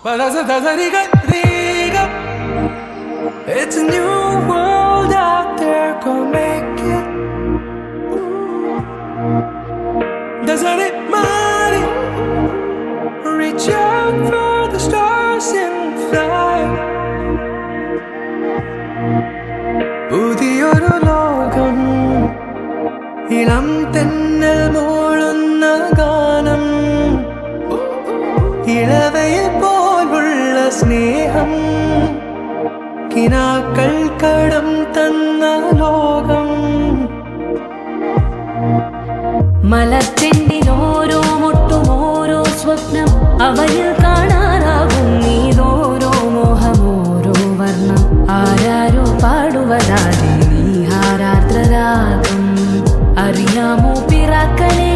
It's a new world out there, go make it. Doesn't it money? Reach out for the stars and fly. പുതിയൊരു ലോകം, ഇളം തെന്നൽ മൂളുന്ന ഗാനം, ഇളവയിൽ പോലുള്ള സ്നേഹം, കിനാക്കൾ കടം തന്ന ലോകം. മലച്ചെണ്ടിനോരോ മുട്ടും ഓരോ സ്വപ്നം, അവയിൽ കാണാനാകും നീതോരോ മോഹമോരോ വർണ്ണം. ആരാരോ പാടുവതാതെ നീ ഹാരാർദ്രരാഗം അറിയാമോ പിറാക്കളെ